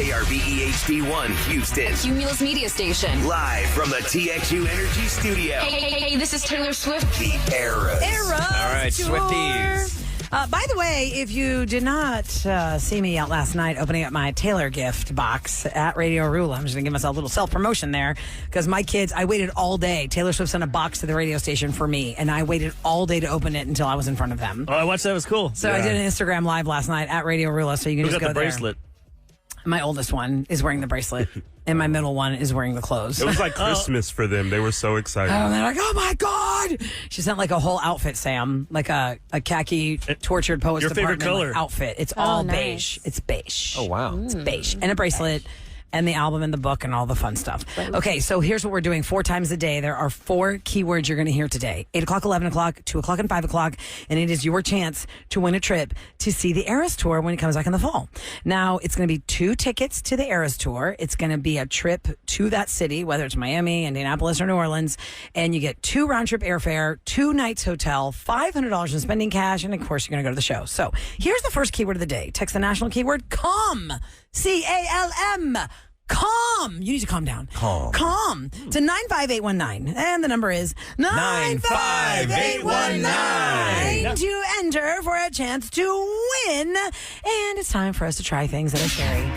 KRBE HD1 Houston. Cumulus Media Station. Live from the TXU Energy Studio. Hey, this is Taylor Swift. The Eras. All right, Swifties. By the way, if you did not see me out last night opening up my Taylor gift box at Radio Roula, I'm just going to give myself a little self-promotion there because my kids, I waited all day. Taylor Swift sent a box to the radio station for me, and I waited all day to open it until I was in front of them. Oh, I watched that. It was cool. So I did an Instagram live last night at Radio Roula, so you can Who just got go the there. bracelet? My oldest one is wearing the bracelet, and my middle one is wearing the clothes. It was like Christmas for them. They were so excited. Oh, they're like, oh my God. She sent like a whole outfit, Sam, like a khaki tortured post Your favorite department color. outfit. It's all nice. beige. It's beige. Oh, wow. It's beige. And a bracelet. And the album and the book and all the fun stuff. Okay, so here's what we're doing 4 times a day. There are 4 keywords you're going to hear today. 8 o'clock, 11 o'clock, 2 o'clock, and 5 o'clock. And it is your chance to win a trip to see the Eras Tour when it comes back in the fall. Now, it's going to be 2 tickets to the Eras Tour. It's going to be a trip to that city, whether it's Miami, Indianapolis, or New Orleans. And you get 2 round-trip airfare, 2 nights hotel, $500 in spending cash, and of course, you're going to go to the show. So here's the first keyword of the day. Text the national keyword, CALM. CALM. Calm. You need to calm down. Calm. To 95819. And the number is 95819 to enter for a chance to win. And it's time for us to try things that are scary.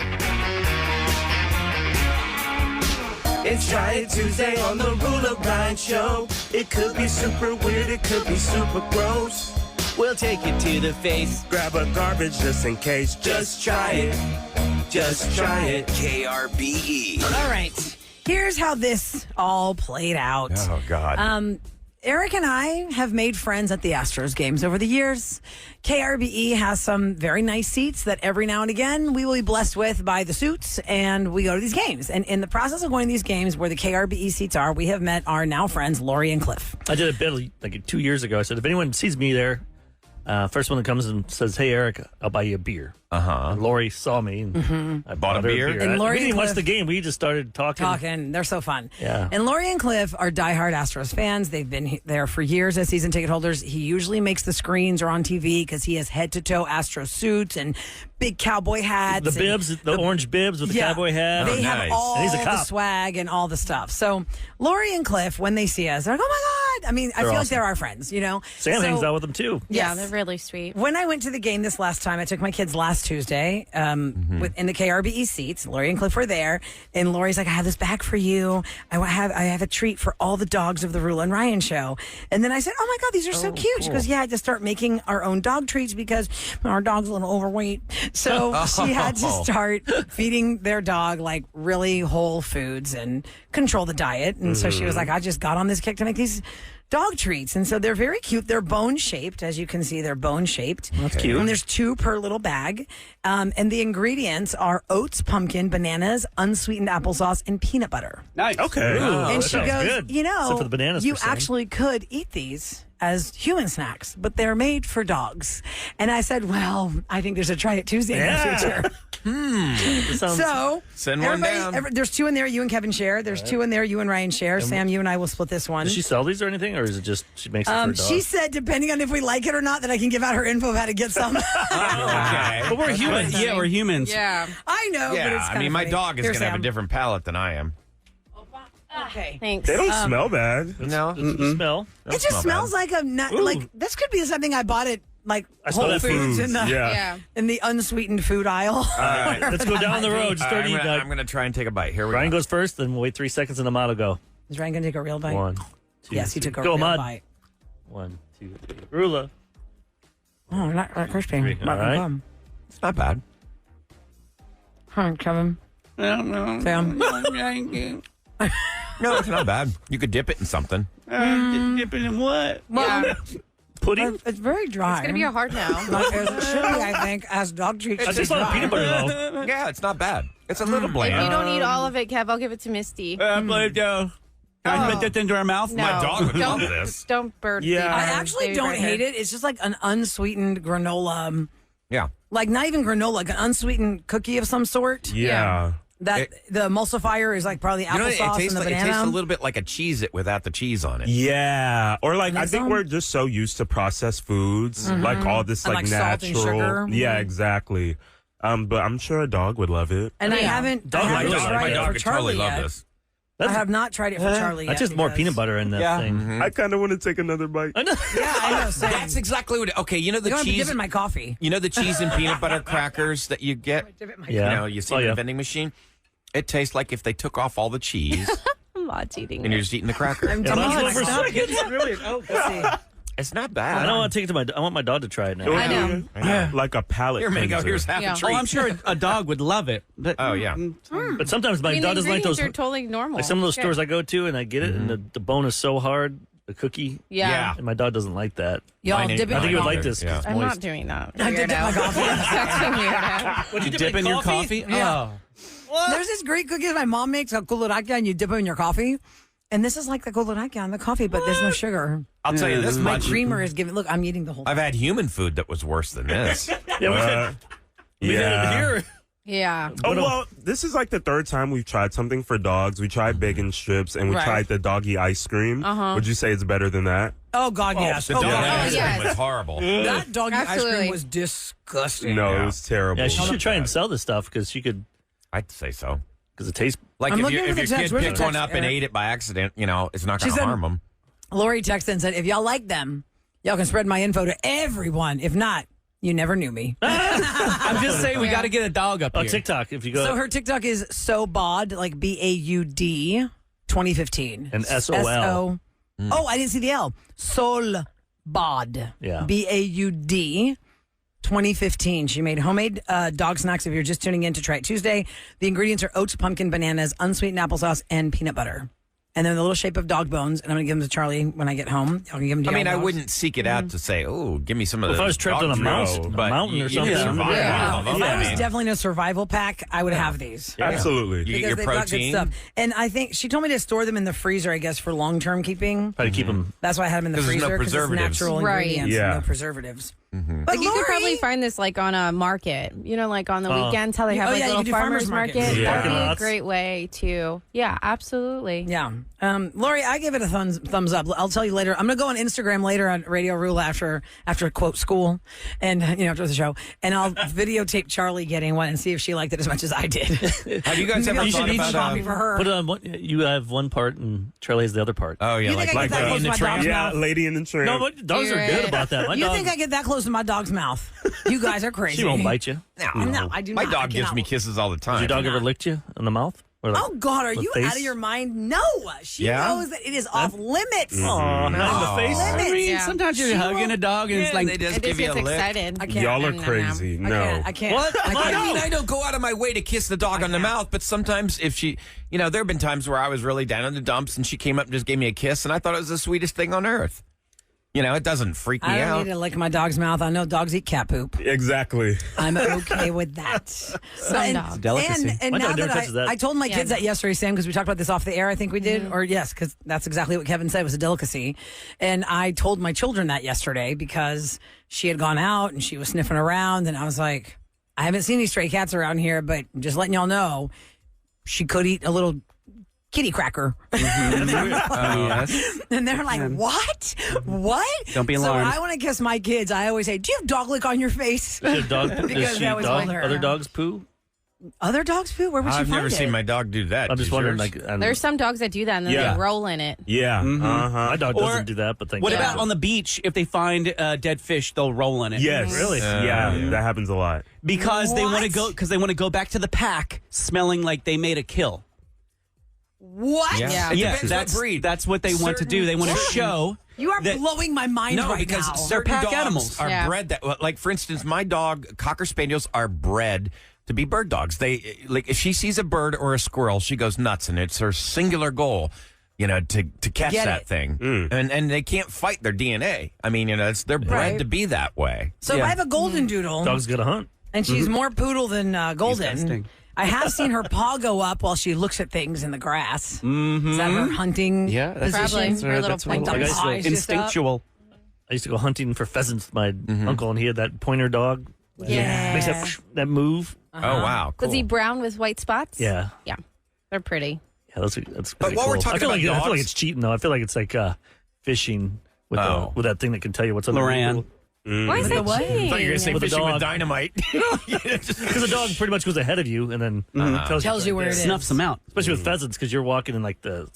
It's Try It Tuesday on the Roula Grind Show. It could be super weird, it could be super gross. We'll take it to the face. Grab a garbage just in case. Just try it. Just try it. KRBE. All right. Here's how this all played out. Oh, God. Eric and I have made friends at the Astros games over the years. KRBE has some very nice seats that every now and again we will be blessed with by the suits, and we go to these games. And in the process of going to these games where the KRBE seats are, we have met our now friends, Lori and Cliff. I did a bit like 2 years ago. I said, if anyone sees me there, first one that comes and says, hey, Eric, I'll buy you a beer. And Lori saw me. And I bought a her beer? And Lori we didn't and watch Cliff- the game. We just started talking. They're so fun. Yeah. And Lori and Cliff are diehard Astros fans. They've been there for years as season ticket holders. He usually makes the screens or on TV because he has head-to-toe Astros suits and big cowboy hats. The bibs, the orange bibs with the cowboy hat. They have nice. all And he's a the cop. swag and all the stuff. So Lori and Cliff, when they see us, they're like, oh my God. I mean, I feel like awesome. they're our friends, you know? Sam So- hangs out with them, too. Yeah, Yes. they're really sweet. When I went to the game this last time, I took my kids last Tuesday in the KRBE seats. Lori and Cliff were there, and Lori's like, I have this bag for you. I have a treat for all the dogs of the Roula and Ryan show. And then I said, oh my God, these are so cute. She goes, yeah, I had to start making our own dog treats because our dog's a little overweight. So she had to start feeding their dog like really whole foods and control the diet. And so she was like, I just got on this kick to make these dog treats. And so they're very cute. They're bone shaped. As you can see, they're bone shaped. That's cute. And there's 2 per little bag. And the ingredients are oats, pumpkin, bananas, unsweetened applesauce, and peanut butter. Nice. Okay. Ooh, And that she sounds goes, good. you know, Except for the bananas you per se. actually could eat these as human snacks, but they're made for dogs. And I said, well, I think there's a Try It Tuesday in the future. That sounds- So Send one down. there's 2 in there you and Kevin share. There's 2 in there you and Ryan share. Sam, you and I will split this one. Does she sell these or anything, or is it just she makes it for a dog? She said, depending on if we like it or not, that I can give out her info of how to get some. Okay. But we're humans. Yeah, we're humans. Yeah. I know, but Yeah, it's I kinda mean, my funny. dog is Here, going to have a Sam. different palate than I am. Okay. Thanks. They don't smell bad. No? Smell. It just smells like a nut. Like this could be something I bought at like I smell Whole that Foods food. in the Yeah. in the unsweetened food aisle. All right, let's go down the road. Just start eating. I'm going to try and take a bite. Here we Ryan go. goes first, then we'll wait 3 seconds, and Amato go. Is Ryan gonna take a real bite? 1, 2, Yes, he 3. took a Go, real Ahmad. bite. 1, 2, 3. Roula. Oh, not crispy. All right. It's not bad. Hi, Kevin. Sam. No, it's not bad. You could dip it in something. Dipping in what? Yeah. Pudding. It's very dry. It's going to be a hard no. Like, as it should be, I think, as dog treats. I just want peanut butter though. Yeah, it's not bad. It's a little If bland. you don't eat all of it, Kev, I'll give it to Misty. Can I put that into our mouth? No. My dog would love Don't- this. Don't bird Yeah. feed I her actually baby don't bird hate hair. it. It's just like an unsweetened granola. Yeah. Like not even granola, like an unsweetened cookie of some sort. Yeah. That the emulsifier is like probably You know, applesauce it tastes, and the like, it banana. tastes a little bit like a Cheez-It without the cheese on it. Yeah. Or like, I think think so? we're just so used to processed foods, like all this And like like salt and natural. sugar. Yeah, exactly. But I'm sure a dog would love it. And I haven't tried My it dog for could Charlie totally love yet. this. I have not tried it for Charlie yet. That's just more because- peanut butter in that thing. Mm-hmm. I kind of want to take another bite. I know. Yeah, I know. Same. That's exactly what. Okay, you know the You don't have to cheese. dip in my coffee. You know the cheese and peanut butter crackers that you get. Dip it in my Yeah. You know, you see in the vending machine. It tastes like if they took off all the cheese I'm not eating and you're it. just eating the cracker. I'm Yeah, telling you, mine's stop. over Brilliant. Oh, Let's see. It's not bad. I don't want to take it to my. I want my dog to try it now. I know. Like a palate Here, Mango. cleanser. Here's half Yeah. a treat. Oh, I'm sure a dog would love it. But, Oh, yeah. But sometimes my I mean, dog the doesn't like ingredients those. are totally normal. Like some of those Good. stores I go to, and I get it, and the bone is so hard, the cookie. Yeah. And my dog doesn't like that. Y'all Mine ain't- dip it I in think you my would like either. this. 'cause Yeah. it's I'm not moist. doing that. I dipped in my Weirdo. coffee. That's a weirdo. Would you dip in your coffee? Yeah. Oh. There's this great cookie that my mom makes, a kuluraka, and you dip it in your coffee. And this is like the kuluraka on the coffee, but there's no sugar. I'll tell you this My much. creamer is giving. Look, I'm eating the whole. I've had human food that was worse than this. Yeah, we did it here. Yeah. Oh, well, this is like the third time we've tried something for dogs. We tried bacon strips and we Right. tried the doggy ice cream. Would you say it's better than that? Oh God, yes. The Oh, dog God. ice cream yes. was horrible. That doggy ice cream Absolutely. was disgusting. No, Yeah. it was terrible. Yeah, she should try and sell this stuff because she could. I'd say so. Because it tastes. Like I'm if, looking you, for if the your text. kid Where's the picked one text, up and Eric? ate it by accident, you know, it's not She going to said- harm them. Lori texted and said, "If y'all like them, y'all can spread my info to everyone. If not, you never knew me." I'm just saying we got to get a dog up Oh, here. TikTok. If you go. So her TikTok is so bod, like BAUD, 2015. And SOL. SO. Oh, I didn't see the L. Sol bod. Yeah. BAUD. 2015. She made homemade dog snacks. If you're just tuning in to try it Tuesday, the ingredients are oats, pumpkin, bananas, unsweetened applesauce, and peanut butter. And then the little shape of dog bones. And I'm going to give them to Charlie when I get home. Y'all can give them to I mean, y'all I dogs. wouldn't seek it out to say, "Oh, give me some of If the." I was trapped dog on a food," mountain, but or you something. can survive. Yeah. on them. If I was mean, definitely in a survival pack, I would have these. Absolutely. you get Because your they've got good protein. stuff. And I think she told me to store them in the freezer, I guess, for long-term keeping. Try to keep them. That's why I had them in the 'Cause there's no freezer because it's preservatives. natural Right. ingredients, Yeah. and no preservatives. But Like you could Lori- probably find this like on a market, you know, like on the weekends how they have Oh, like yeah, you little do farmers farmers market. markets. Yeah. That'd be Parking a lots. great way to, yeah, absolutely. Yeah. Lori, I give it a thumbs up. I'll tell you later. I'm going to go on Instagram later on Radio Roula after quote school and, after the show. And I'll videotape Charlie getting one and see if she liked it as much as I did. Have you guys ever You thought should eat about? coffee for her. Put it on. You have one part, and Charlie has the other part. Oh yeah, You think I like get that Lady close in to the my Tramp. dog's Yeah, mouth? Lady in the Tramp. No, but dogs are good about that. My You dog. think I get that close to my dog's mouth? You guys are crazy. She won't bite you. No, I do My not. dog I gives cannot. me kisses all the time. Has your dog ever licked you on the mouth? Or like, Oh God, are the you face? out of your mind? No, she Yeah? knows that it is off limits. Aw, not in the face. Limits. I mean, Yeah. sometimes you're She hugging won't- a dog and it's like, they just It give just you a gets lick. excited. I can't. Y'all are No. crazy. No. I can't. What? I I can't. mean, I don't go out of my way to kiss the dog on the mouth, but sometimes if she, there have been times where I was really down in the dumps and she came up and just gave me a kiss, and I thought it was the sweetest thing on earth. It doesn't freak me I don't out. need to lick my dog's mouth. I know dogs eat cat poop. Exactly. I'm okay with that. dogs. Delicacy. And My now dog never that touches that. I told my Yeah, kids no. that yesterday, Sam, because we talked about this off the air, I think we did. Or yes, because that's exactly what Kevin said was a delicacy. And I told my children that yesterday because she had gone out and she was sniffing around. And I was like, I haven't seen any stray cats around here, but just letting y'all know, she could eat a little kitty cracker. yes. And they're like, what? What? Don't be So alarmed. I want to kiss my kids. I always say, do you have dog lick on your face? Does dog, Because does she that was dog, older. other dogs poo? Other dogs poo? Where would she I've find never it? seen my dog do that. I'm just Does wondering. yours? Like, There's some dogs that do that and then Yeah. they roll in it. Yeah. Uh-huh. my dog Or doesn't do that, but thank What God. about on the beach? If they find dead fish, they'll roll in it. Yes. Really? Yeah, that happens a lot. Because they want to What? go to go back to the pack smelling like they made a kill. What? Yeah. Yeah, depends what that's breed. that's what they want to do. They want to show. You are that- blowing my mind No, right because now. certain pack dogs animals. are Yeah. bred that. Like for instance, my dog Cocker Spaniels are bred to be bird dogs. They like if she sees a bird or a squirrel, she goes nuts, and it's her singular goal, to catch Get that it. thing. And they can't fight their DNA. I mean, they're bred Right. to be that way. So if I have a golden doodle, Dogs got to hunt. and she's more poodle than golden, Disgusting. I have seen her paw go up while she looks at things in the grass. Is that her hunting Yeah, that's- Probably. position? Her little that's pointer. Like I the guess paw is just up. instinctual. I used to go hunting for pheasants with my uncle, and he had that pointer dog. Yeah. Makes that move. Oh wow, cool. Was he brown with white spots? Yeah. Yeah. They're pretty. Yeah, that's But pretty while we're cool. talking I feel about like I feel like dogs- it's cheating though. I feel like it's like fishing with Oh. with that thing that can tell you what's on the Loran. pool. Why is that what? I thought you were going to say cheating? With a fishing with dog. dynamite. Because the dog pretty much goes ahead of you and then Tells you where it is. Snuffs them out. Especially with pheasants, because you're walking in like the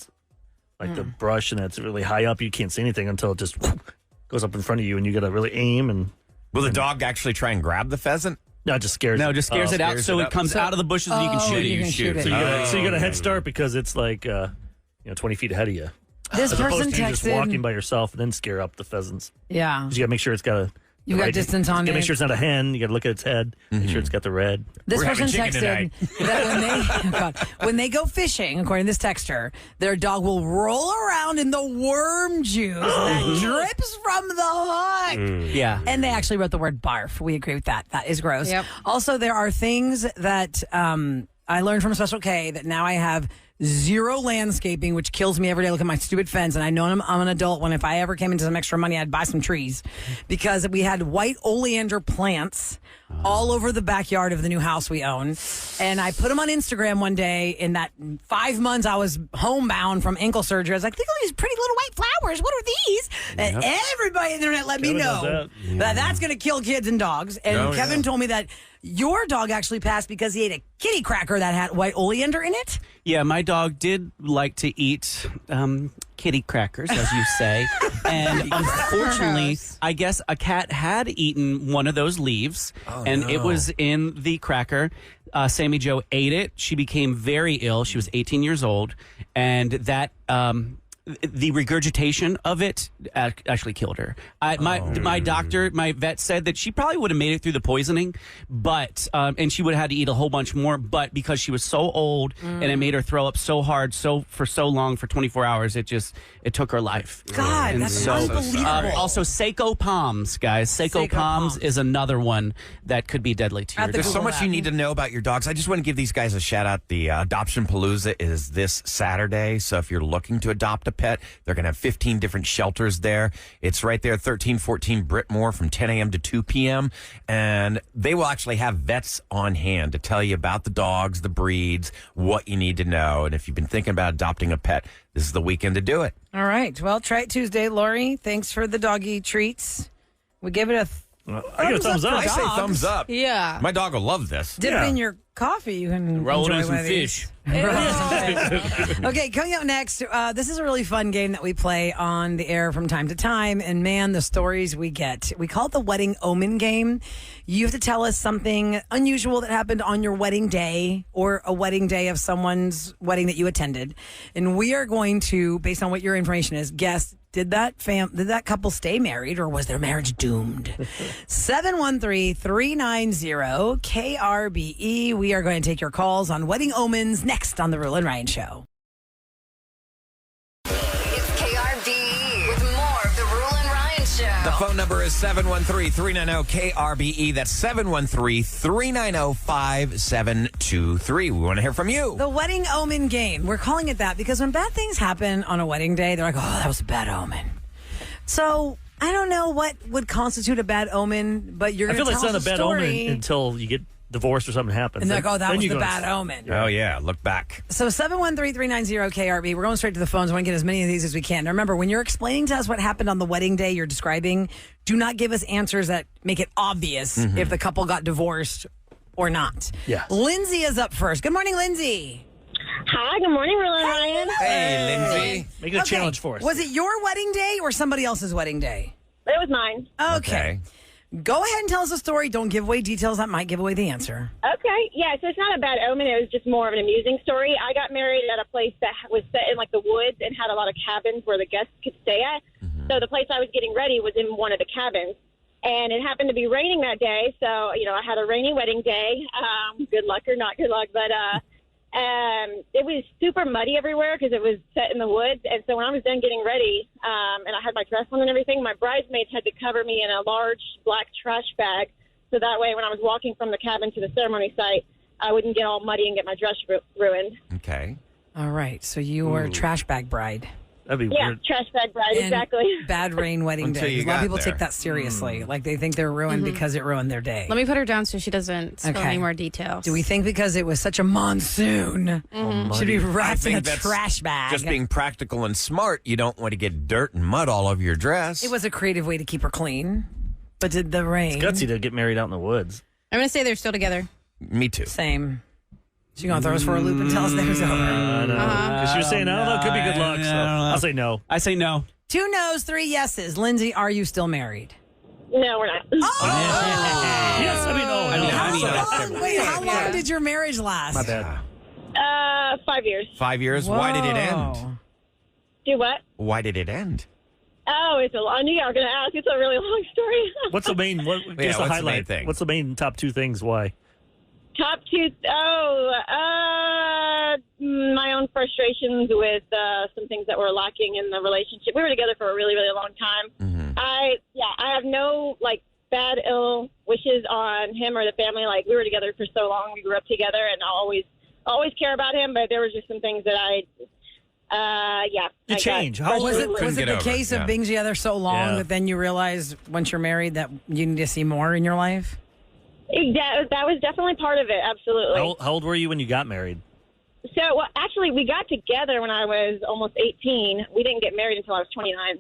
brush and it's really high up. You can't see anything until it just goes up in front of you, and you got to really aim. And Will the dog actually try and grab the pheasant? no, it just scares. No, just scares it out, scares so it it up. comes out of the bushes and you can shoot it. you can shoot it. So you got a head start because it's like 20 feet ahead of you. This As person opposed to you just walking texted. by yourself and then scare up the pheasants. Yeah. 'Cause you got to make sure it's got You've got distance on You got to it. make sure it's not a hen. You got to look at its head. Make sure it's got the red. This We're person having chicken texted that when they go fishing, according to this texter, their dog will roll around in the worm juice that drips from the hook. Yeah. And they actually wrote the word barf. We agree with that. That is gross. Yep. Also, there are things that I learned from Special K that now I have zero landscaping, which kills me every day. I look at my stupid fence, and I know I'm an adult when if I ever came into some extra money, I'd buy some trees because we had white oleander plants all over the backyard of the new house we own. And I put them on Instagram one day. In that 5 months I was homebound from ankle surgery, I was like, look at these pretty little white flowers. What are these? And everybody on the internet let me Kevin does know that. that that's going to kill kids and dogs. And Oh, Kevin told me that your dog actually passed because he ate a kitty cracker that had white oleander in it. Yeah, my dog did like to eat kitty crackers, as you say. And unfortunately, Gross. I guess a cat had eaten one of those leaves, and it was in the cracker. Sammy Jo ate it. She became very ill. She was 18 years old, and that the regurgitation of it actually killed her. My doctor, my vet said that she probably would have made it through the poisoning, but and she would have had to eat a whole bunch more. But because she was so old and it made her throw up so hard, for so long, for 24 hours, it took her life. God, And that's so, unbelievable. Also, Seiko palms, guys. Seiko Seiko palms palms. is another one that could be deadly to At your the dog. There's so Google much that. you need to know about your dogs. I just want to give these guys a shout out. The Adoption Palooza is this Saturday. So if you're looking to adopt a pet, they're going to have 15 different shelters there. It's right there, 1314 Brittmore from 10 a.m. to 2 p.m. And they will actually have vets on hand to tell you about the dogs, the breeds, what you need to know. And if you've been thinking about adopting a pet, this is the weekend to do it. All right. Well, try it Tuesday, Lori. Thanks for the doggy treats. We give it a I give a thumbs up. I say thumbs up. Yeah. My dog will love this. dip it in your coffee. You can Roll enjoy in some one of these. fish. Okay, coming up next, this is a really fun game that we play on the air from time to time. And man, the stories we get. We call it the Wedding Omen Game. You have to tell us something unusual that happened on your wedding day or a wedding day of someone's wedding that you attended. And we are going to, based on what your information is, guess, did that couple stay married or was their marriage doomed? 713-390-KRBE. We are going to take your calls on Wedding Omens next on the Roula and Ryan Show. It's KRBE with more of the Roula and Ryan Show. The phone number is 713-390-KRBE. That's 713-390-5723. We want to hear from you. The Wedding Omen Game. We're calling it that because when bad things happen on a wedding day, they're like, oh, that was a bad omen. So I don't know what would constitute a bad omen, but you're I going feel to like tell it's us not a a bad story. omen until you get divorced or something happens. And they're like, oh, that Then was you the go, bad omen. Oh, yeah. Look back. So 713-390-KRB. We're going straight to the phones. I want to get as many of these as we can. Now, remember, when you're explaining to us what happened on the wedding day you're describing, do not give us answers that make it obvious if the couple got divorced or not. Yes. Lindsay is up first. Good morning, Lindsay. Hi, good morning, Roula and Ryan. Hey, Lindsay. Make it a challenge for us. Was it your wedding day or somebody else's wedding day? It was mine. Okay. Go ahead and tell us a story. Don't give away details that might give away the answer. Okay, yeah, so it's not a bad omen. It was just more of an amusing story. I got married at a place that was set in, like, the woods and had a lot of cabins where the guests could stay at. So the place I was getting ready was in one of the cabins. And it happened to be raining that day, so, I had a rainy wedding day. Good luck or not good luck, but it was super muddy everywhere because it was set in the woods. And so when I was done getting ready, and I had my dress on and everything, my bridesmaids had to cover me in a large black trash bag. So that way when I was walking from the cabin to the ceremony site, I wouldn't get all muddy and get my dress ruined. Okay. All right. So you were a trash bag bride. That'd be Yeah, weird. trash bag bride, And exactly. Bad rain wedding Until day. you A lot of got people there. take that seriously. Like they think they're ruined because it ruined their day. Let me put her down so she doesn't spill Okay. any more details. Do we think because it was such a monsoon, should be I wrapped in think a that's trash bag? Just being practical and smart, you don't want to get dirt and mud all over your dress. It was a creative way to keep her clean. But did the rain? It's gutsy to get married out in the woods. I'm going to say they're still together. Me too. Same. So you going to throw us for a loop and tell us that it was over? Because you're saying, oh, no, it could be good luck. So I'll say no. I say no. 2 no's, 3 yeses. Lindsay, are you still married? No, we're not. Yes, I mean, How long did your marriage last? My bad. 5 years. 5 years? Why did it end? Do what? Why did it end? Oh, it's a long. I knew you were going to ask. It's a really long story. What's the main? Give us the what's the main highlight thing? What's the main top 2 things? Why? Top 2. My own frustrations with some things that were lacking in the relationship. We were together for a really, really long time. I have no bad ill wishes on him or the family. Like, we were together for so long. We grew up together, and I'll always care about him. But there was just some things that You change. How Was it Couldn't the get over case it, of being together so long that then you realize once you're married that you need to see more in your life? That was definitely part of it. Absolutely. How old were you when you got married? So, actually, we got together when I was almost 18. We didn't get married until I was 29.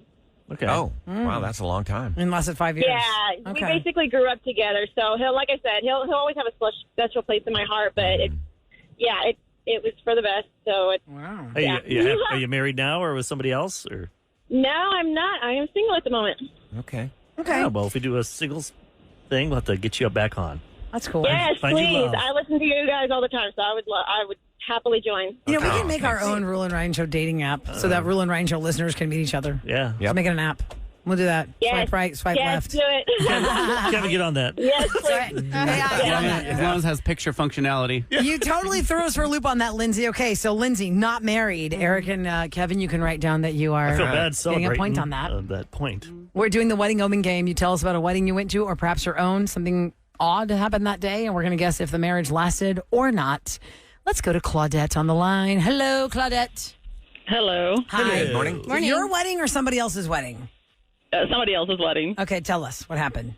Okay. Oh, wow, that's a long time. And lasted 5 years. Yeah, we basically grew up together. So like I said, he'll always have a special place in my heart. But it was for the best. So wow. Are you married now, or with somebody else, or? No, I'm not. I am single at the moment. Okay. Oh, well, if we do a singles thing, we'll have to get you back on. That's cool. Yes, Find you please. love. I listen to you guys all the time, so I would happily join. We can make our own Rule and Ryan Show dating app so that Rule and Ryan Show listeners can meet each other. Yeah. Let's make it an app. We'll do that. Yes. Swipe right, swipe left. Do it. Kevin, get on that. Yes, please. As long as it has picture functionality. You totally threw us for a loop on that, Lindsay. Okay, so Lindsay, not married. Eric and Kevin, you can write down that you are I feel bad getting celebrating a point on that. That point. We're doing the Wedding Omen Game. You tell us about a wedding you went to or perhaps your own, something odd happened that day, and we're going to guess if the marriage lasted or not. Let's go to Claudette on the line. Hello, Claudette. Hello. Hi. Good morning. Your wedding or somebody else's wedding? Somebody else's wedding. Okay, tell us. What happened?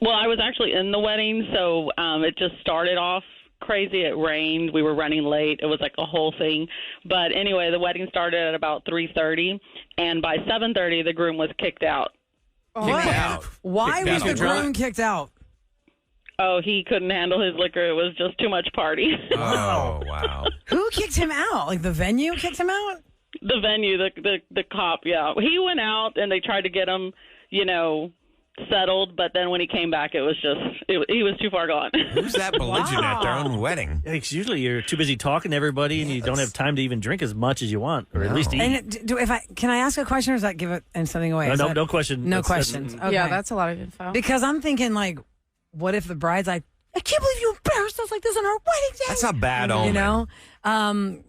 Well, I was actually in the wedding, so it just started off crazy. It rained. We were running late. It was like a whole thing. But anyway, the wedding started at about 3:30, and by 7:30, the groom was kicked out. Why was the groom kicked out? Oh, he couldn't handle his liquor. It was just too much party. Oh, wow. Who kicked him out? Like the venue kicked him out? The venue, the cop, yeah. He went out, and they tried to get him, settled, but then when he came back, it was just, he was too far gone. Who's that belligerent at their own wedding? Yeah, 'cause usually you're too busy talking to everybody, and you don't have time to even drink as much as you want, or at least eat. And can I ask a question, or does that give it and something away? No question. No That's- questions. Okay. Yeah, that's a lot of info. Because I'm thinking, what if the bride's like, I can't believe you embarrassed us like this on our wedding day. That's a bad omen.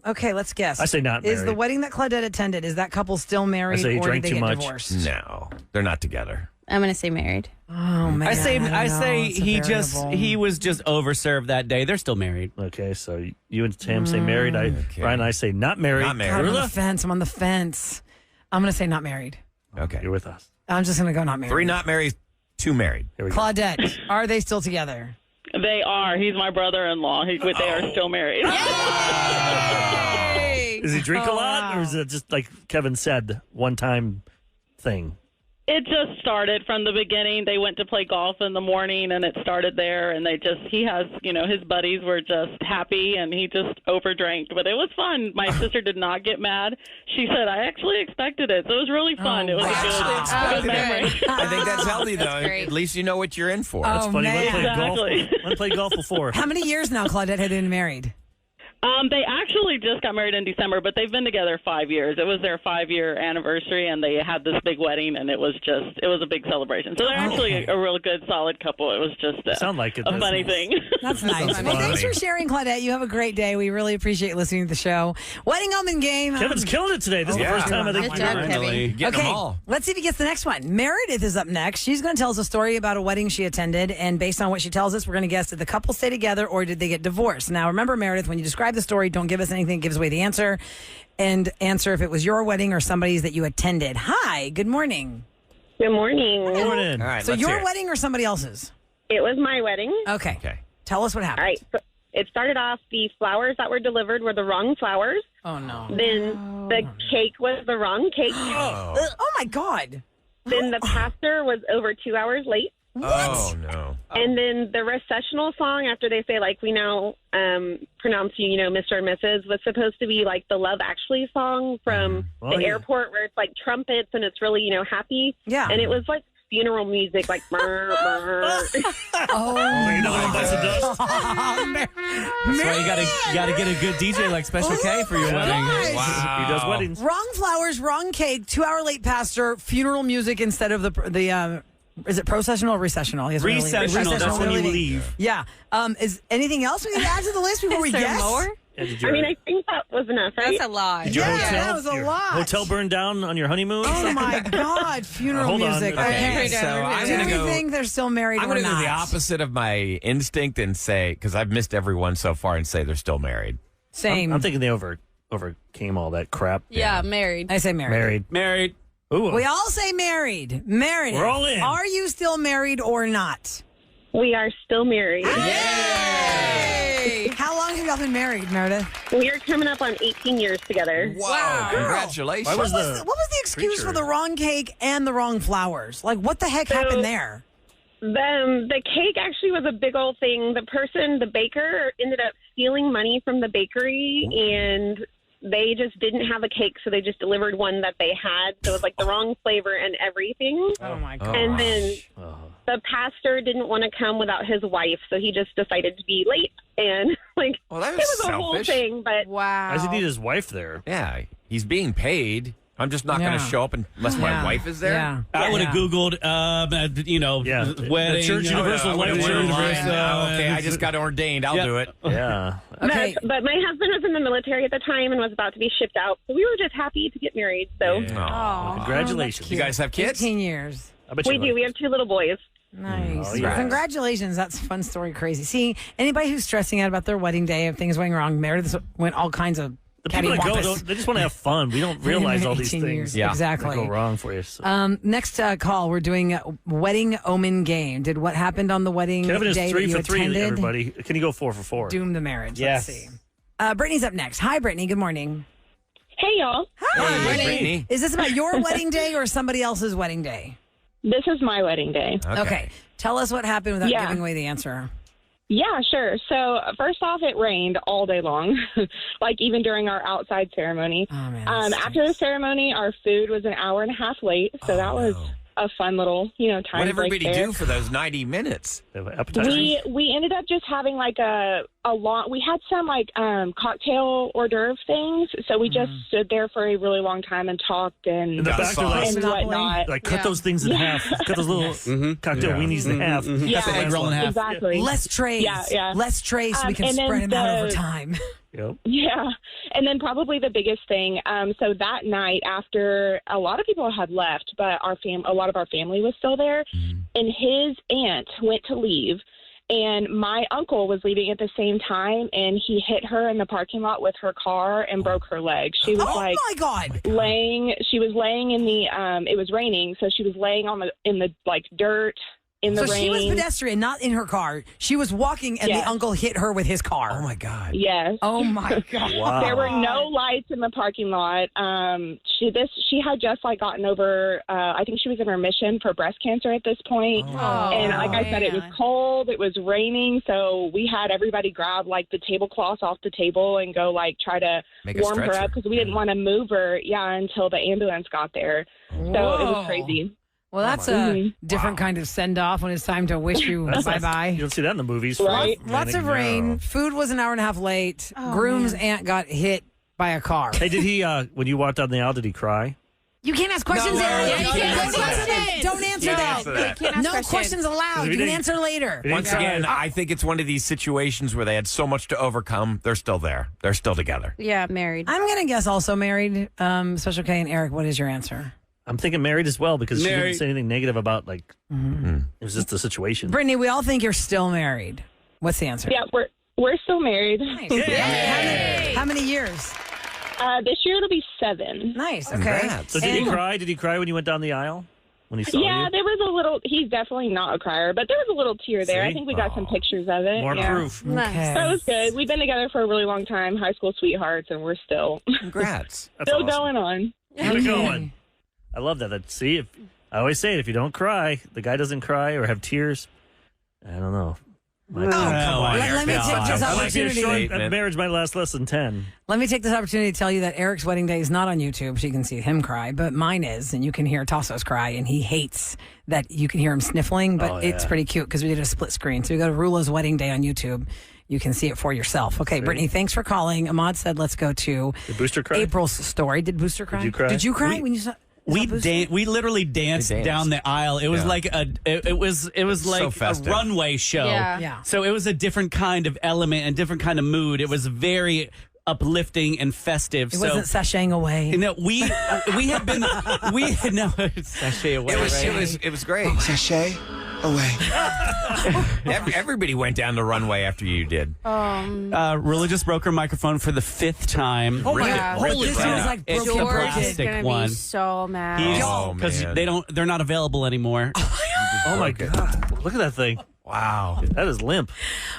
Okay, let's guess. I say not Is the married. wedding that Claudette attended, is that couple still married, I say he or drank did they too get much. divorced? No, they're not together. I'm going to say married. Oh, man. I say It's a variable. he was just overserved that day. They're still married. Okay, so you and Sam say married. Brian and I say not married. Not married. God, I'm on Roula? the fence. I'm on the fence. I'm going to say not married. Okay. You're with us. I'm just going to go not married. 3 not married, 2 married. Here we go. Claudette, are they still together? They are. He's my brother-in-law. They are still married. Does he drink a lot, or is it just like Kevin said, one-time thing? It just started from the beginning. They went to play golf in the morning, and it started there. And he has, his buddies were just happy, and he just overdrank. But it was fun. My sister did not get mad. She said, I actually expected it. So it was really fun. It was a good memory. I think that's healthy, though. That's great. At least you know what you're in for. Oh, Funny, man. when played golf before. How many years now, Claudette, had been married? They actually just got married in December, but they've been together 5 years. It was their 5-year anniversary, and they had this big wedding, and it was a big celebration. So they're actually a real good, solid couple. It was just a funny thing. That's nice. Well, thanks for sharing, Claudette. You have a great day. We really appreciate listening to the show. Wedding Omen Game. Kevin's killing it today. This is the first time I think Good job, Kevin. Getting them Okay, all. let's see if he gets the next one. Meredith is up next. She's going to tell us a story about a wedding she attended, and based on what she tells us, we're going to guess, did the couple stay together or did they get divorced? Now, remember, Meredith, when you describe the story, don't give us anything that gives away the answer, and answer if it was your wedding or somebody's that you attended. Hi, good morning. Good morning. Morning. All right, So let's your hear it. wedding or somebody else's? It was my wedding. Okay. Okay. Tell us what happened. All right. So it started off, the flowers that were delivered were the wrong flowers. Oh, no. Then the cake was the wrong cake. Oh, my God. Then the pastor was over 2 hours late. Oh, no. And then the recessional song after they say, like, we now pronounce you, Mr. and Mrs. was supposed to be like the Love Actually song from the airport where it's like trumpets and it's really, happy. Yeah. And it was like funeral music, like brr, brr. That's why you gotta get a good DJ like Special K for your wedding. Wow. He does weddings. Wrong flowers, wrong cake, 2-hour late pastor, funeral music instead of the is it processional or recessional? Yes, Recessional, that's when you leave. Yeah. Is anything else we can add to the list before we guess? more? Yeah, I think that was enough, right? That's a lot. Did your that was a your lot. hotel burned down on your honeymoon? Oh my God! Funeral Hold on. music. Okay, so I'm going to Do we go. think they're still married I'm or going to not? do the opposite of my instinct and say, because I've missed everyone so far, and say they're still married. Same. I'm thinking they overcame all that crap. Yeah, married. I say married. Married. Ooh. We all say married. Married. We're all in. Are you still married or not? We are still married. Yay! How long have y'all been married, Meredith? We are coming up on 18 years together. Wow. Congratulations. Why was What was the excuse preacher? for the wrong cake and the wrong flowers? Like, what the heck happened there? The cake actually was a big old thing. The baker, ended up stealing money from the bakery, and they just didn't have a cake, so they just delivered one that they had. So it was like the wrong flavor and everything. Oh my God. And then the pastor didn't want to come without his wife, so he just decided to be late. And Well, that it was was a whole selfish. thing. But Wow. Why does he need his wife there? Yeah, he's being paid. I'm just not going to Yeah. show up unless my Yeah. wife is there. Yeah. I would have Googled, wedding. The Church Universal I Life would've went Church. online now. Okay, I just got ordained. I'll do it. Yeah. Okay. but my husband was in the military at the time and was about to be shipped out, so we were just happy to get married. So Aw. Congratulations. You guys have kids? 18 years. I bet we you do. We have 2 little boys. Nice. Oh, yeah. Congratulations. That's a fun story. Crazy. See, anybody who's stressing out about their wedding day and things going wrong, Meredith went all kinds of The people that go, they just want to have fun. We don't realize all these 18 things years. Yeah. Exactly. that go wrong for you. So. Next call, we're doing Wedding Omen Game. Did what happened on the wedding Kevin is day 3 that you for 3, attended everybody. Can you go 4 for 4? doom the marriage? Yes. Let's see. Brittany's up next. Hi, Brittany. Good morning. Hey, y'all. Hi, Brittany. Is this about your wedding day or somebody else's wedding day? This is my wedding day. Okay. Tell us what happened without Yeah. giving away the answer. Yeah, sure. So first off, it rained all day long, like even during our outside ceremony. Oh, man. that After the ceremony, our food was an hour and a half late, so that was a fun little, time. What did everybody break there. do for those 90 minutes? They have appetizers? We ended up just having like a long. We had some like cocktail hors d'oeuvre things, so we just stood there for a really long time and talked In the Got back, they're sauce. and whatnot. like cut those things in half. Cut those little cocktail weenies in half. Yeah. Cut the egg roll in half. Exactly. Less trays. Yeah. Less trays so we can and then spread them out over the- time. Yep. Yeah. And then probably the biggest thing, so that night after a lot of people had left, but a lot of our family was still there, and his aunt went to leave, and my uncle was leaving at the same time, and he hit her in the parking lot with her car and broke her leg. She was Oh, like my God. she was laying in the it was raining, so she was laying in the like dirt in the So rain. she was pedestrian, not in her car. She was walking, and Yes. the uncle hit her with his car. Oh, my God. Yes. Oh, my God. Wow. There were no lights in the parking lot. She had just like gotten over. I think she was in remission for breast cancer at this point. And like I said, it was cold. It was raining, so we had everybody grab like the tablecloths off the table and go like try to Make a warm her stretcher. up because we didn't want to move her. Yeah, until the ambulance got there. So it was crazy. Well, that's a different kind of send off when it's time to wish you That's bye nice. bye. You don't see that in the movies. Right. Lots of rain. Food was an hour and a half late. Groom's aunt got hit by a car. Hey, did he, when you walked down the aisle, did he cry? You can't ask questions, No, Aaron. yeah, you can't Don't answer answer that. Don't answer Can't that. answer that. Can't ask No questions. questions allowed. He You can didn't- answer later. He didn't Once cry. again, I think it's one of these situations where they had so much to overcome. They're still there. They're still together. Yeah, married. I'm going to guess also married. Special K and Eric, what is your answer? I'm thinking married as well because she Married. didn't say anything negative about like it was just the situation. Brittany, we all think you're still married. What's the answer? Yeah, we're still married. Nice. How many years? This year it'll be 7. Nice. Okay. Congrats. So did he And- cry? Did he cry when you went down the aisle? When he saw Yeah, you? there was a little. He's definitely not a crier, but there was a little tear there. See? I think we got some pictures of it. More yeah. proof. Okay. That was good. We've been together for a really long time, high school sweethearts, and we're still Congrats. That's still awesome. going on. Keep it going. I love that. See, if I always say it. If you don't cry, the guy doesn't cry or have tears. I don't know. Come on. Let me take this opportunity. That marriage might last less than 10. Let me take this opportunity to tell you that Eric's wedding day is not on YouTube, so you can see him cry, but mine is, and you can hear Tasso's cry, and he hates that you can hear him sniffling, but it's pretty cute because we did a split screen. So you go to Roula's wedding day on YouTube. You can see it for yourself. Okay, Brittany, thanks for calling. Ahmad said let's go to Booster cry? April's story. Did Booster cry? Did you cry? Did you cry when you saw? We literally danced down the aisle. It was like it was like So a runway show. Yeah. So it was a different kind of element and different kind of mood. It was very uplifting and festive. It wasn't sashaying away. You know, we had been sashay away. It was great. Sashay away. Everybody went down the runway after you did. Rula just broke her microphone for the 5th time. Oh my Yeah. God! This right was out. like It's broken. the George is plastic gonna one. be so mad. Because man. they're not available anymore. Oh, my God. Look at that thing. Wow. That is limp.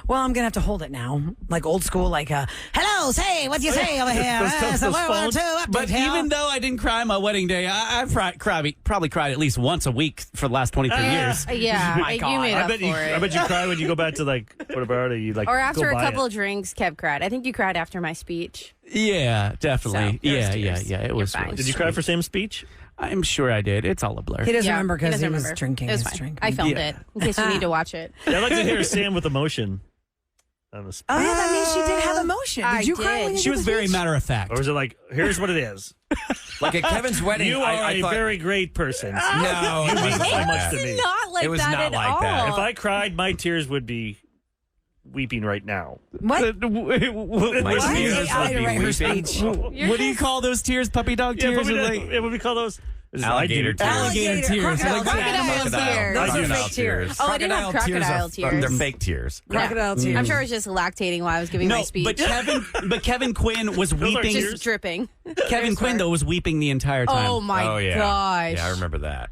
Well, I'm gonna have to hold it now, like old school, like hello, say what you say over here. Those phones. But even though I didn't cry on my wedding day, I've probably cried at least once a week for the last 23 years. Yeah, you made up for it. I bet you cry when you go back to like whatever you like. Or after go a buy couple it. of drinks, Kev cried. I think you cried after my speech. Yeah, definitely. So, there was tears. Yeah. It was. fine. Did you cry for Sam's speech? I'm sure I did. It's all a blur. he doesn't Yeah, remember because doesn't he was remember. drinking It was his fine. drink. I filmed Yeah. it in case you need to watch it. Yeah, I'd like to hear Sam with emotion. On the speech. Oh yeah, that means she did have emotion. I Did you cry did. when you She did was the very speech? matter of fact. Or was it like, here's what it is. Like at Kevin's wedding, You are I thought, very great person. No, it wasn't so like much that. to me. It's not like It was that not at like all. that. If I cried, my tears would be weeping right now. What? My Why? tears I would be write her weeping. speech. What do you call those tears? Puppy dog tears? Yeah, Or probably like- what would we call those? Alligator tears. Alligator tears. Crocodile Like, tears. Crocodile tears. Those are Crocodile fake tears. Oh, I didn't have crocodile tears. They're fake tears. Crocodile tears. I'm sure it was just lactating while I was giving my No, speech. but Kevin Quinn was are weeping. tears. just dripping. Kevin Quinn though was weeping the entire time. Oh my Oh, yeah. gosh. Yeah, I remember that.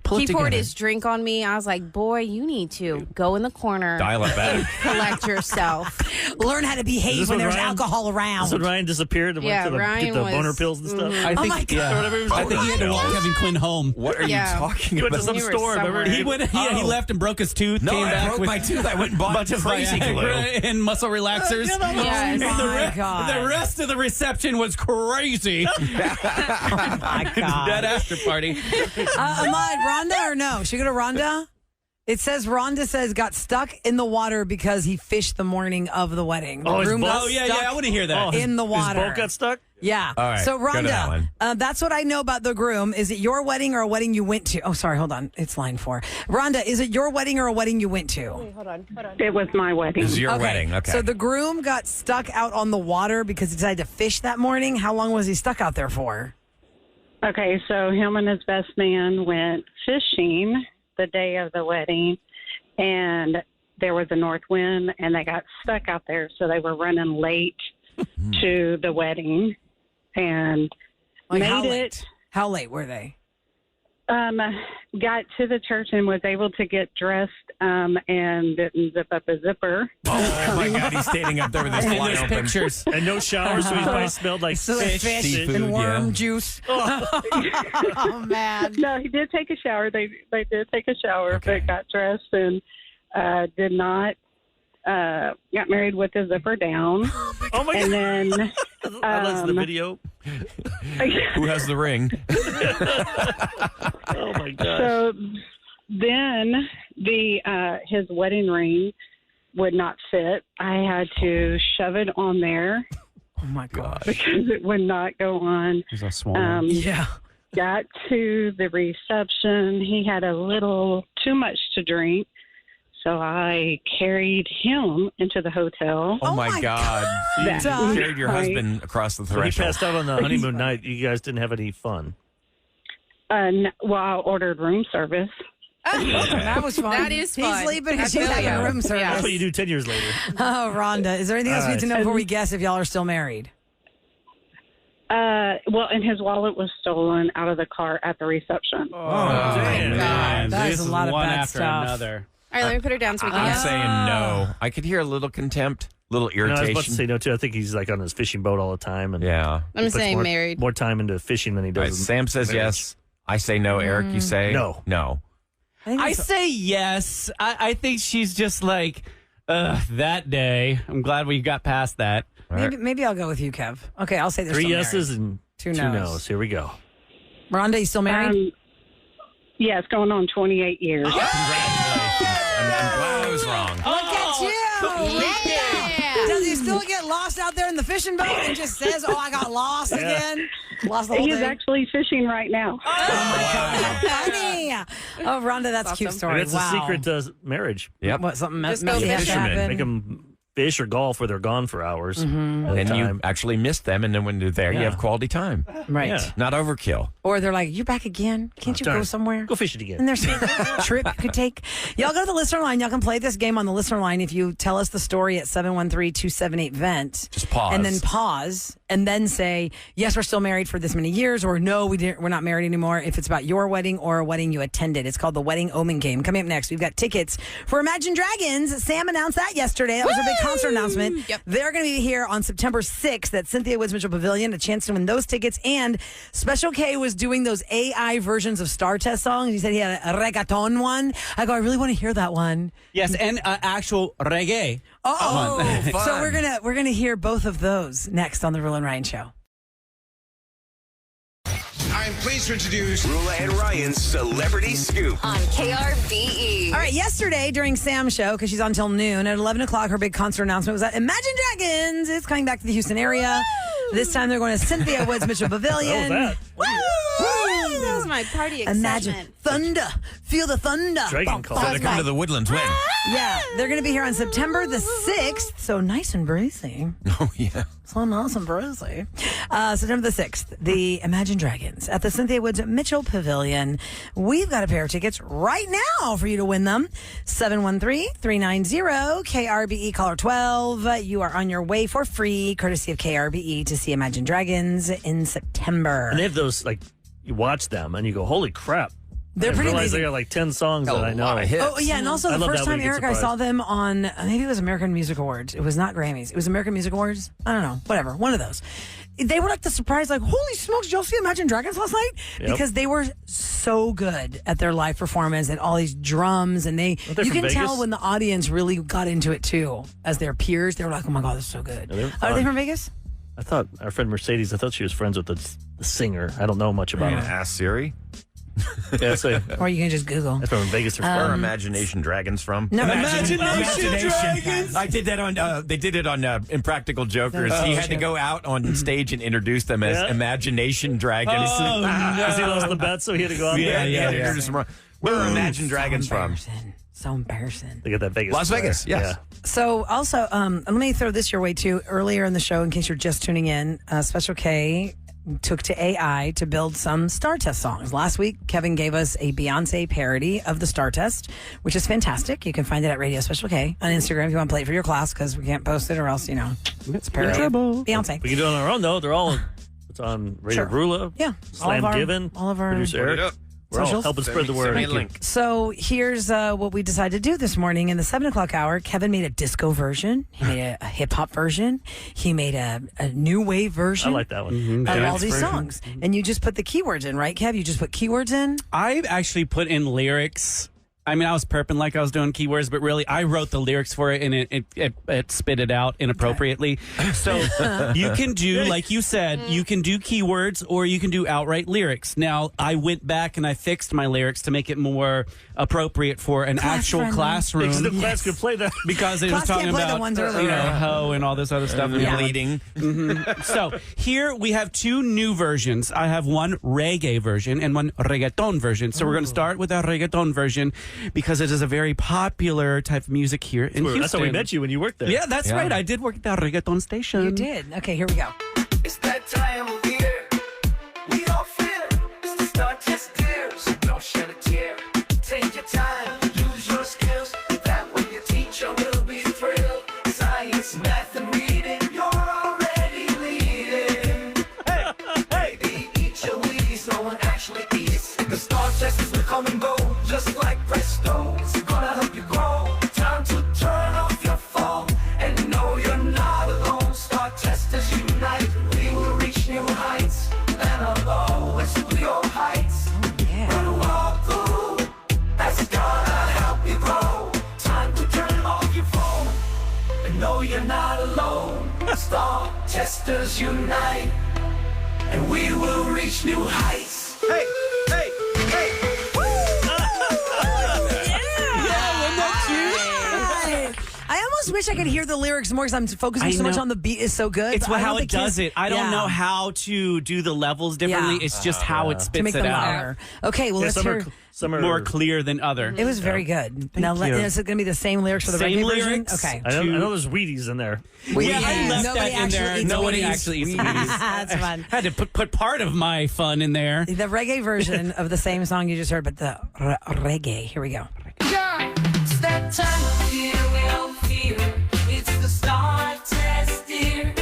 Pull it He poured together. his drink on me. I was like, boy, you need to go in the corner, Dial it back. collect yourself. Learn how to Is behave this when when there's Ryan- alcohol around. So Ryan disappeared and Yeah, went to Ryan get the was- boner pills and stuff. I think, my God. yeah. Or whatever he was I think he had to walk Kevin Quinn home. What are Yeah. you talking He went to about? some You were store. Remember? somewhere. He went. Yeah, he left and broke his tooth. No, came I back broke with my tooth. I went and bought bunch of crazy glue. Viagra and muscle relaxers. Yes. And my God. the rest of the reception was crazy. my God. That after party. Ahmad, Rhonda or no? Should we go to Rhonda? It says Rhonda says got stuck in the water because he fished the morning of the wedding. The Oh, his groom boat- got Oh yeah, stuck yeah. I want to hear that. in the water. His boat got stuck? Yeah. All right, So go to that Rhonda, one. that's what I know about the groom. Is it your wedding or a wedding you went to? Oh, sorry. Hold on. It's line 4. Rhonda, is it your wedding or a wedding you went to? It was my wedding. This is your wedding. Okay. So the groom got stuck out on the water because he decided to fish that morning. How long was he stuck out there for? Okay, so him and his best man went fishing the day of the wedding, and there was a north wind, and they got stuck out there, so they were running late to the wedding, and How made late? it. How late were they? Got to the church and was able to get dressed and didn't zip up a zipper. Oh my God, he's standing up there with his And wide those open. pictures. And no shower, so he probably smelled like Fish, seafood, and worm yeah. juice. Oh man. No, he did take a shower. They did take a shower, Okay. but got dressed and did not. Got married with the zipper down, Oh my and God. then That's the video. Who has the ring? Oh my God. so then his wedding ring would not fit. I had to shove it on there Oh my God. because it would not go on. He's all swollen. Yeah. Got to the reception. He had a little too much to drink. So I carried him into the hotel. Oh my God. You That- carried your husband across the So he threshold. passed out on the honeymoon night. You guys didn't have any fun. Well, I ordered room service. That was fun. That is fun. He's sleeping I because she's feel having ya. room service. Yeah. That's what you do 10 years later. Oh, Rhonda, is there anything else we need to know before we guess if y'all are still married? Well, and his wallet was stolen out of the car at the reception. Oh, damn. Man, That this is a lot of one bad after stuff. another. All right, let me put her down so we can I'm guess. saying no. I could hear a little contempt, little No, I was about to irritation. say no, too. I think he's like on his fishing boat all the time. And Yeah. I'm puts saying married. more time into fishing than he All right, does. Sam says marriage. yes. I say no. Eric, you say No. No. I say yes. I think she's just like, that day. I'm glad we got past that. Maybe I'll go with you, Kev. Okay, I'll say there's 3 still yeses married. and Two 2 no's. no's. Here we go. Rhonda, you still married? Yes, going on 28 years. Congratulations. I'm glad I was wrong. Look at you. Yeah. Does he still get lost out there in the fishing boat and just says, I got lost again? Lost the whole He's thing? actually fishing right now. Oh, my God. Funny. Oh, Rhonda, that's a cute awesome. story. And it's wow. the secret to marriage. Yep. What, something Just messy go has to fishing. happen? Make them fish or golf where they're gone for hours. At a And then you time. actually miss them, and then when they're there, you Yeah. have quality time. Right. Yeah. Not overkill. Or they're like, you're back again? Can't you darn go it. somewhere? Go fish it again. And there's a trip you could take. Y'all go to the listener line. Y'all can play this game on the listener line if you tell us the story at 713-278-VENT. Just pause. And then pause and then say, yes, we're still married for this many years, or no, we're not married anymore if it's about your wedding or a wedding you attended. It's called the Wedding Omen Game. Coming up next, we've got tickets for Imagine Dragons. Sam announced that yesterday. That was a big concert announcement. Yep. They're going to be here on September 6th at Cynthia Woods Mitchell Pavilion. A chance to win those tickets. And Special K was doing those AI versions of Star Test songs. He said he had a reggaeton one. I go, I really want to hear that one. Yes, and actual reggae. So we're gonna hear both of those next on the Roula and Ryan Show. I'm pleased to introduce Roula and Ryan's Celebrity Scoop. On KRBE. All right, yesterday during Sam's show, because she's on till noon, at 11 o'clock, her big concert announcement was that Imagine Dragons is coming back to the Houston area. This time they're going to Cynthia Woods Mitchell Pavilion. What was that? Woo! That was my party excitement. Imagine thunder. Feel the thunder. Dragon Bump, call. So bump, they come to bump. the Woodlands when? Yeah, they're going to be here on September the 6th, so nice and breezy. Oh, yeah. So nice and breezy. September the 6th, the Imagine Dragons at the Cynthia Woods Mitchell Pavilion. We've got a pair of tickets right now for you to win them. 713-390-KRBE, caller 12. You are on your way for free, courtesy of KRBE, to see Imagine Dragons in September. And they have those, like, you watch them and you go, holy crap. They're I pretty realize amazing. they got like 10 songs that I know. A lot of hits. Oh, yeah, and also I the love first that when time, you get Eric, I surprised. saw them on, maybe it was American Music Awards. It was not Grammys. It was American Music Awards. I don't know. Whatever. One of those. They were like the surprise, like, holy smokes, did y'all see Imagine Dragons last night? Yep. Because they were so good at their live performance and all these drums. And they you from can tell Vegas? when the audience really got into it too. As their peers, they were like, oh my God, this is so good. Yeah, they were Are they fun. from Vegas? I thought our friend Mercedes, I thought she was friends with the singer. I don't know much Are about you going her. to ask Siri? Yeah, so Or you can just Google. that's from Vegas. Or Where are Imagination Dragons from? No, Imagination. I did that on. They did it on Impractical Jokers. Oh, he had to shit. go out on stage and introduce them as Yeah. Imagination Dragons. Because he lost the bet, so he had to go out there. Yeah. Introduce them. Where are Imagine Dragons from? So embarrassing. They got that Vegas. Las flair. Vegas, yes. Yeah. So also, let me throw this your way too. Earlier in the show, in case you're just tuning in, Special K took to AI to build some Star Test songs. Last week, Kevin gave us a Beyonce parody of the Star Test, which is fantastic. You can find it at Radio Special K on Instagram if you want to play it for your class, because we can't post it or else, it's a parody. Beyonce. We can do it on our own, though. They're all, it's on Radio Sure. Roula. Yeah. Slam Given. All of our Producer Put it Eric. up. We're all socials. helping spread the word. Send me a link. So here's what we decided to do this morning in the 7 o'clock hour. Kevin made a disco version. He made a hip hop version. He made a new wave version. I like that one. Of all these songs. And you just put the keywords in, right, Kev? You just put keywords in? I actually put in lyrics. I mean, I was perping like I was doing keywords, but really, I wrote the lyrics for it, and it spit it out inappropriately. So you can do, like you said, you can do keywords, or you can do outright lyrics. Now, I went back and I fixed my lyrics to make it more appropriate for an actual Class-friendly. classroom. Because the class could play that. Because it was Class talking can't play the about, ones earlier. hoe and all this other stuff. Yeah. Bleeding. So here we have two new versions. I have one reggae version and one reggaeton version. So we're going to start with our reggaeton version because it is a very popular type of music here in Houston. That's how we met you when you worked there. Yeah, that's right. I did work at that reggaeton station. You did. Okay, here we go. It's that time of year. We all feel it. It's the Star Test year. So don't shed a tear. Take your time. Use your skills. That way your teacher will be thrilled. Science, math, and reading. You're already leading. Hey, baby, eat your Wheaties. No one actually eats. The Star Test is the come and go. Just like Presto. It's gonna help you grow. Time to turn off your phone. And know you're not alone. Star Testers unite. We will reach new heights. Star testers unite, and we will reach new heights. Hey, hey, hey. I almost wish I could hear the lyrics more because I'm focusing so much on the beat is so good. It's but I how don't it think does it. I don't know how to do the levels differently. Yeah. It's just how it to spits make it them out. louder. Okay, well, let's hear. Some are more clear than other. It was very good. Now, you. is it going to be the same lyrics for the Same reggae lyrics? version? Okay. I know there's Wheaties in there. Yeah, I left Nobody that in there. actually eats Nobody Wheaties. actually eats Wheaties. That's fun. Had to put part of my fun in there. The reggae version of the same song you just heard, but the reggae. Here we go. It's that time of year we all fear. It's the star test year.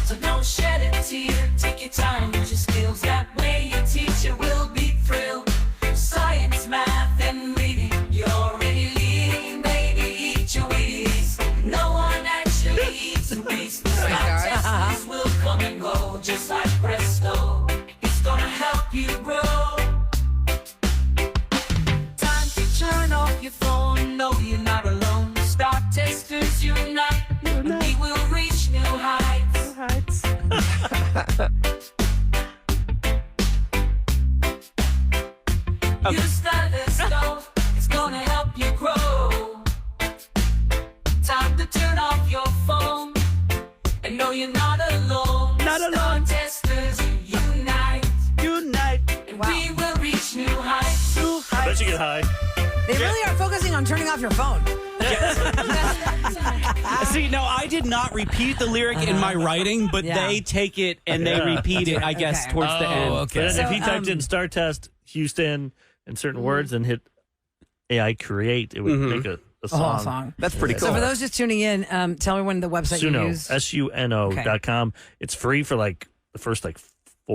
So don't shed a tear. Take your time, use your skills. That way your teacher will be thrilled. Science, math, and reading. You're already leading, baby. Eat your Wheaties. No one actually eats a beast. The star testers will come and go just like presto. It's gonna help you grow. Time to turn off your phone. No, you're not alone. Star testers unite. And we will reach new heights. Use the stove. It's gonna help you grow. Time to turn off your phone. And no, you're not alone. Not Star alone. testers unite. Unite. And we will reach new heights. I bet you get high. They really are focusing on turning off your phone. See, no, I did not repeat the lyric in my writing, but Yeah. they take it and they repeat it, I guess, Okay. towards the end. But then So, if he typed in Star Test Houston and certain words and hit AI create, it would make a A song. whole song. That's pretty cool. So for those just tuning in, tell everyone the website you Suno, use. SUNO.com. It's free for like the first like 4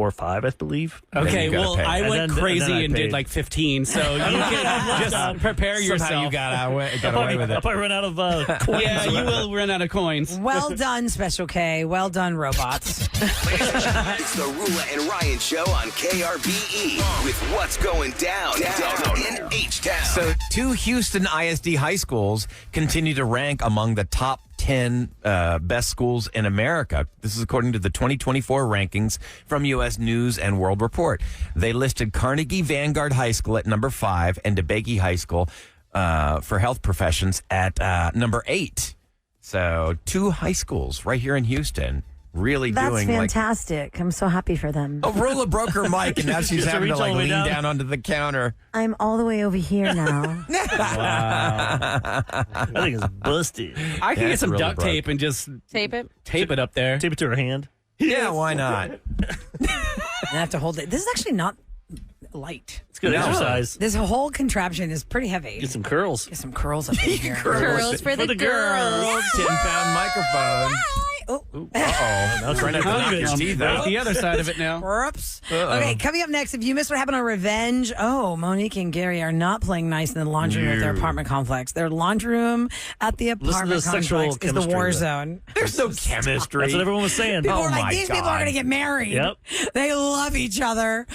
or 5, I believe. Okay, you gotta well, pay. I And went then crazy I and paid. did like 15, so you can just prepare yourself. Somehow you got away with I'll it. probably run out of coins. Yeah, you will run out of coins. Well done, Special K. Well done, robots. It's the Roula and Ryan Show on KRBE with what's going down in H-Town. So, 2 Houston ISD high schools continue to rank among the top 10 best schools in America. This is according to the 2024 rankings from U.S. News and World Report. They listed Carnegie Vanguard High School at number 5 and DeBakey High School for health professions at number 8. So, 2 high schools right here in Houston really That's doing fantastic. I'm so happy for them. like... Oh, Roula broke her mic and now she's Just having to reach all like the way lean down. down onto the counter. I'm all the way over here now. I think it's busted. I can Yeah, get it's some really duct broke. tape and just Tape it. tape it up there. Tape it to her hand. Yeah, why not? I have to hold it. This is actually not light. It's good No. exercise. This whole contraption is pretty heavy. Get some curls. Get some curls up in here. Girls for the girls. 10-pound microphone. Oh, Uh-oh. Trying to knock his teeth There's out. the other side of it now. whoops. Okay, coming up next, if you missed what happened on Revenge, Monique and Gary are not playing nice in the laundry room at their apartment complex. Their laundry room at the Listen to apartment the sexual complex is the chemistry war of that. zone. There's no chemistry. That's what everyone was saying. People Oh are my like, these people are God. going to get married. Yep. They love each other.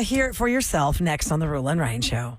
Hear it for yourself next on the Roula and Ryan Show.